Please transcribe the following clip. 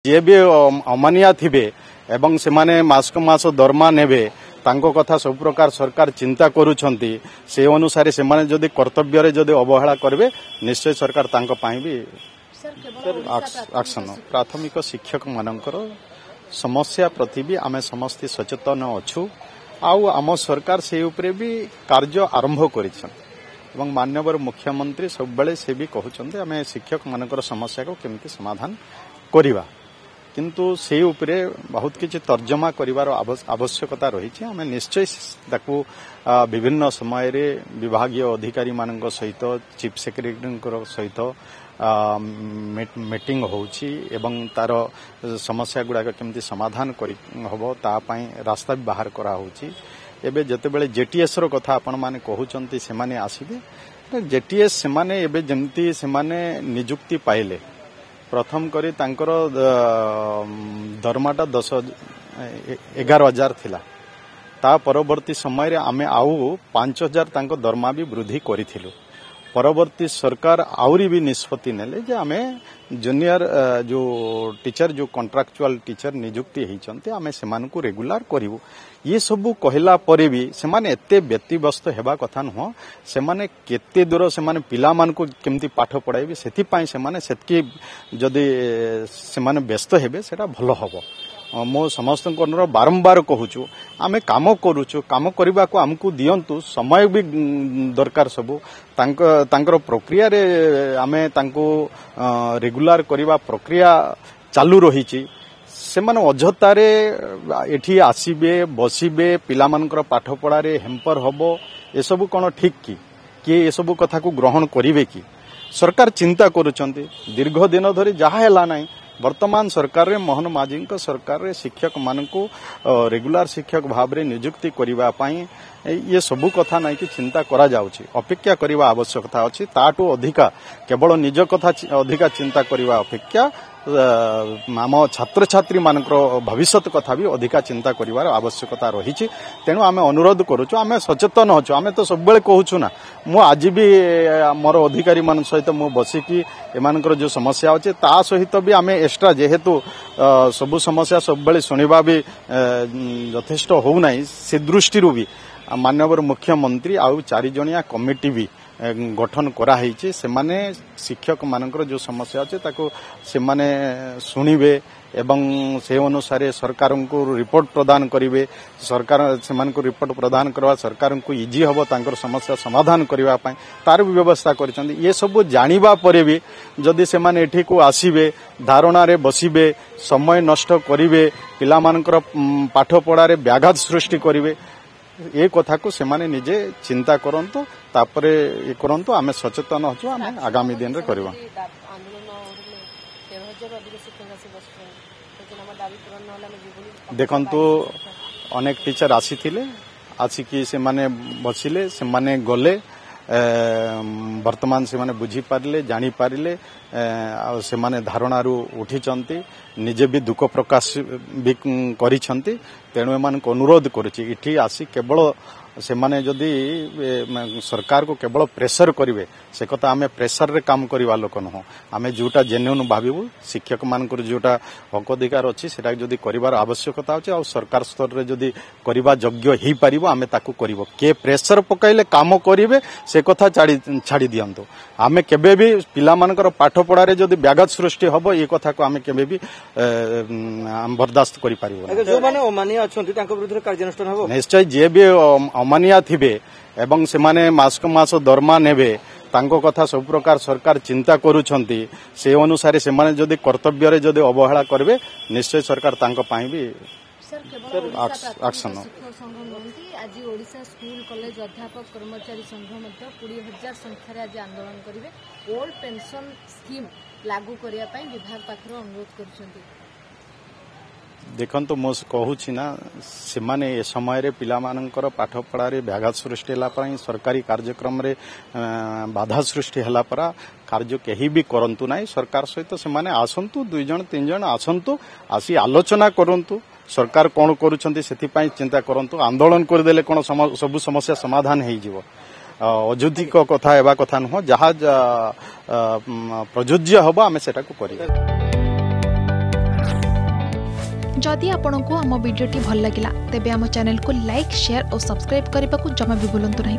जे भी अमानिया थिबे एवं सेमाने मास मास दरमा नेबे तांको कथा सब प्रकार सरकार चिंता करूछंती से अनुसार सेमाने जदि कर्तव्य रे जदि अवहेला करबे निश्चय सरकार तांको पाई भी एक्शन प्राथमिक शिक्षक मानकर समस्या प्रति भी आमे समस्त सचेतन अछु आउ आम सरकार से उपरे भी कार्य आरंभ करिछन एवं माननीय मुख्यमंत्री सब बेले से भी कहउछंती आमे शिक्षक मानकर समस्या को केमती समाधान करिवा किंतु से उपरे बहुत किछि तर्जमा करिवार आवश्यकता रही आम निश्चय ताकू विभिन्न समय रे विभागीय अधिकारी मानक सहित चीफ सेक्रेटरी सहित मीटिंग होउछि एवं तार समस्या गुडा केमती समाधान हबो ता पई रास्ता भी बाहर करा होउछि एबे जतेबेले जेटीएस रो कथा आपण माने कहउचंती से माने आसीबे जेटीएस से माने एबे जेमती से माने नियुक्ति पाइले प्रथम करी तांकर दरमाटा 11,000 थिला ता परवर्ती समय रे आमे आउ 5,000 तांको दरमा भी वृद्धि करिथिलु परवर्ती सरकार आउरी भी निष्पत्ति नेले जे आमे जूनियर जो टीचर जो कॉन्ट्रैक्चुअल टीचर नियुक्ति होइचंते आमे सेमान को रेगुलर करिवु ये सबू कहला परे भी सेमाने एते व्यतिव्यस्त हेबा कथा नुह सेमाने केते दूर सेमाने पिला मान को केमती पाठ पढाइबे सेति पई सेमाने सेतकी जदी सेमाने व्यस्त हेबे सेटा भलो हबो मो समस्त बारंबार कहूचु आमे काम करूचु काम करबा को हमकु दियंतु समय भी दरकार सबु तांकर प्रक्रिया रे आमे तांको रेगुलर करबा प्रक्रिया चालू रहिछि सेमाने अजतारे एठी आसीबे बसिबे पिलामानकर पाठ पढारे हेम्पर हबो ए सब कोन ठीक कि ए सब कथा को ग्रहण करिवे कि सरकार चिंता करूचंती दीर्घ दिन धरि जहा हैला नै वर्तमान सरकार रे मोहन माझी सरकार रे शिक्षक मानकु रेगुलर शिक्षक भाव रे नियुक्ति करिवा पाई ये सबु कथा नहीं कि चिंता करा जाउची अपेक्षा करिवा आवश्यकता अछि ताटू अधिका केवल निज कथा अधिका चिंता करिवा अपेक्षा आम छात्र छात्री मानकर भविष्य कथा भी अधिका चिंता करिवार आवश्यकता रही तेणु आमे अनुरोध करूछु आमे सचेतन होछु आमे तो सब बेले कहूछु ना मु आज भी मोर अधिकारी मान सहित मु बसिकी एमानकर जो समस्या अछि ता सहित भी आमे एक्स्ट्रा जेहेतु सब समस्या सब बेले सुनिबा भी यथेष्ट हो नाही से दृष्टि भी माननीय मुख्यमंत्री आउ 4 जणिया कमिटी भी गठन करा ହେଇଛି ସେମାନେ शिक्षक मानकर जो समस्या अछि ताको ସେମାନେ सुनिबे एवं से अनुसार सरकार को रिपोर्ट प्रदान करिवे सरकार सेमान को रिपोर्ट प्रदान करवा सरकार को इजी हबो तांकर समस्या समाधान करबा पय तार भी व्यवस्था करिसंदी ये सब जानिबा परे भी जदि सेमान एठी को आसीबे धारणा रे बसिबे समय नष्ट करिवे पिला मानकर पाठ पढारे व्याघात सृष्टि करिवे ए कथा को सेमाने निजे चिंता करंतु तापरे ए करंतु आमे सचेतन होछु आमे आगामी दिन रे करबा देखंतु अनेक टीचर आसीथिले आसिकी सेमाने बसिले सेमाने गले वर्तमान सेमाने बुझी पारिले जानि पारिले सेमाने धारणारू उठिचंती निजे भी दुख प्रकाश भी करिसंती तेणु एमान को अनुरोध करूची इठी आसी केवल सेमाने जदि सरकार को केवल प्रेशर करिवे से कथा आमे प्रेशर रे काम करिवा लोक न आमे जोटा जेन्युइन भाबिबु शिक्षक मानकर जोटा हक अधिकार अछि सेटा जदि करिवार आवश्यकता अछि आ सरकार स्तर रे जदि करिवा योग्य ही पारिबो आमे ताकू करिवो के प्रेशर पकाइले काम करिवे से कथा छाड़ी दियंतो आमे केबे भी पिला मानकर पाठ पढारे जदि व्याघात सृष्टि हबो ए कथा को आमे केबे भी बर्दाश्त करि पारिबो जो माने अमानिया अछंती तांको विरुद्ध कार्यानुष्ठान हबो निश्चय जे भी अमानिया थिबे एवं सेमाने मास मास दरमा नेबे तांको कथा सब प्रकार सरकार चिंता करूछंती से अनुसार सेमाने जदि कर्तव्य रे जदि अवहेला करबे निश्चय सरकार तांको पाई भी एक्शन आज ओडिशा स्कूल कॉलेज अध्यापक कर्मचारी संघ 20,000 संख्यार आज आंदोलन करिवे ओल्ड पेंशन स्कीम लागू करिया पई विभाग पाखर अनुरोध करछंती देखंतु मो कहूछि ना सेमाने ए समय रे पिला मानकर पाठ पढारे व्याघात सृष्टि हला पई सरकारी कार्यक्रम रे बाधा सृष्टि हला परा कार्य केही भी करंतु नाही सरकार सहित सेमाने आसंतु 2 जण 3 जण आसंतु आसी आलोचना करंतु सरकार कोन करूछंती सेति पई चिंता करंतु आंदोलन कर देले कोन सब समस्या समाधान हेइ जीवो अजुधिक कथा एबा कथा न जहा प्रयोज्य हबो आमे सेटा को करिबा। जदि आपंक आम भिडी भल लगा तेब आम चैनल को लाइक शेयर और सब्सक्राइब करने को जमा भी भूलु नहीं।